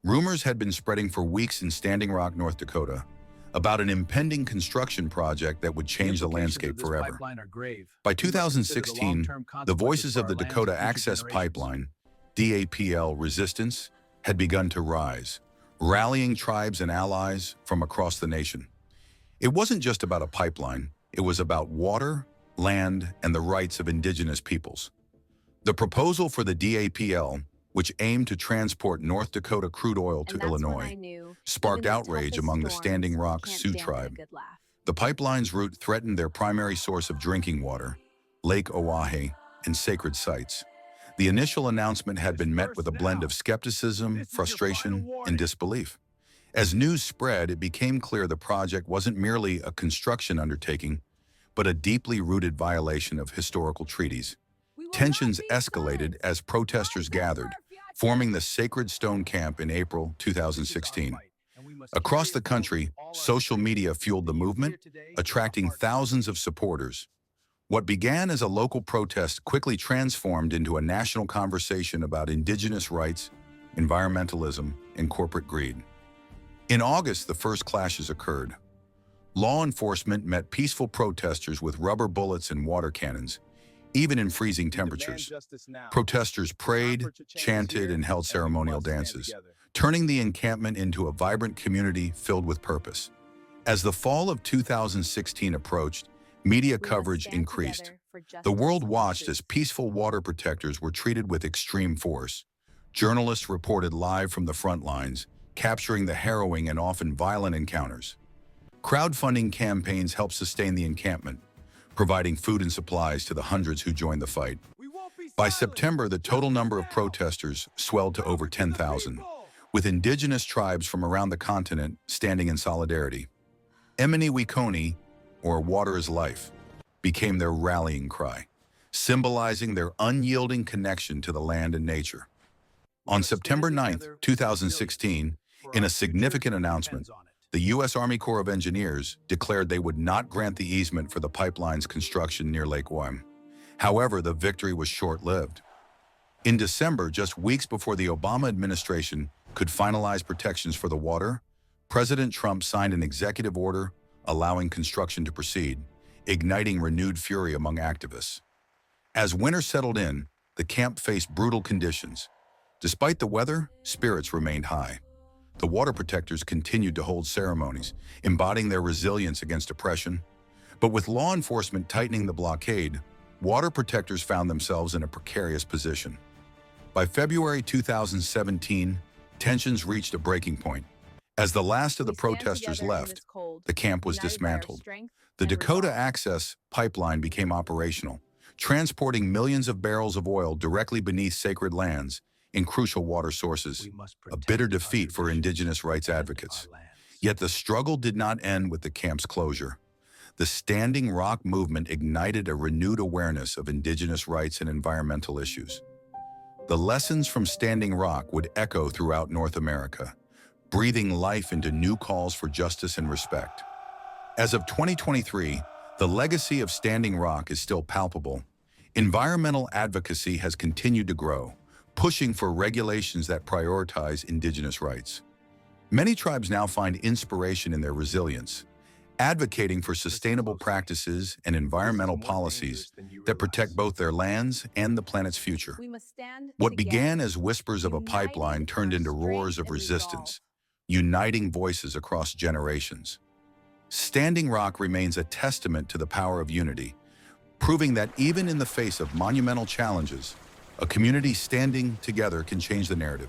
Rumors had been spreading for weeks in Standing Rock, North Dakota, about an impending construction project that would change the landscape forever. By 2016, the voices of the Dakota Access Pipeline, DAPL resistance, had begun to rise, rallying tribes and allies from across the nation. It wasn't just about a pipeline, it was about water, land, and the rights of Indigenous peoples. The proposal for the DAPL, which aimed to transport North Dakota crude oil to Illinois, sparked outrage among the Standing Rock Sioux tribe. The pipeline's route threatened their primary source of drinking water, Lake Oahe, and sacred sites. The initial announcement had been met with a blend of skepticism, frustration, and disbelief. As news spread, it became clear the project wasn't merely a construction undertaking, but a deeply rooted violation of historical treaties. Tensions escalated as protesters gathered, forming the Sacred Stone Camp in April 2016. Across the country, social media fueled the movement, attracting thousands of supporters. What began as a local protest quickly transformed into a national conversation about Indigenous rights, environmentalism, and corporate greed. In August, the first clashes occurred. Law enforcement met peaceful protesters with rubber bullets and water cannons, even in freezing temperatures. Protesters prayed, chanted, and held ceremonial dances, turning the encampment into a vibrant community filled with purpose. As the fall of 2016 approached, media coverage increased. The world watched as peaceful water protectors were treated with extreme force. Journalists reported live from the front lines, capturing the harrowing and often violent encounters. Crowdfunding campaigns helped sustain the encampment, providing food and supplies to the hundreds who joined the fight. By September, the total number of protesters swelled to over 10,000, with Indigenous tribes from around the continent standing in solidarity. Mni Wiconi, or Water is Life, became their rallying cry, symbolizing their unyielding connection to the land and nature. On September 9, 2016, in a significant announcement, the U.S. Army Corps of Engineers declared they would not grant the easement for the pipeline's construction near Lake Oahe. However, the victory was short-lived. In December, just weeks before the Obama administration could finalize protections for the water, President Trump signed an executive order allowing construction to proceed, igniting renewed fury among activists. As winter settled in, the camp faced brutal conditions. Despite the weather, spirits remained high. The water protectors continued to hold ceremonies, embodying their resilience against oppression. But with law enforcement tightening the blockade, water protectors found themselves in a precarious position. By February 2017, tensions reached a breaking point. As the last of the protesters left, the camp was dismantled. The Dakota Access Pipeline became operational, transporting millions of barrels of oil directly beneath sacred lands in crucial water sources, a bitter defeat for Indigenous rights advocates. Yet the struggle did not end with the camp's closure. The Standing Rock movement ignited a renewed awareness of Indigenous rights and environmental issues. The lessons from Standing Rock would echo throughout North America, breathing life into new calls for justice and respect. As of 2023, the legacy of Standing Rock is still palpable. Environmental advocacy has continued to grow, pushing for regulations that prioritize Indigenous rights. Many tribes now find inspiration in their resilience, advocating for sustainable practices and environmental policies that protect both their lands and the planet's future. What began as whispers of a pipeline turned into roars of resistance, uniting voices across generations. Standing Rock remains a testament to the power of unity, proving that even in the face of monumental challenges, a community standing together can change the narrative.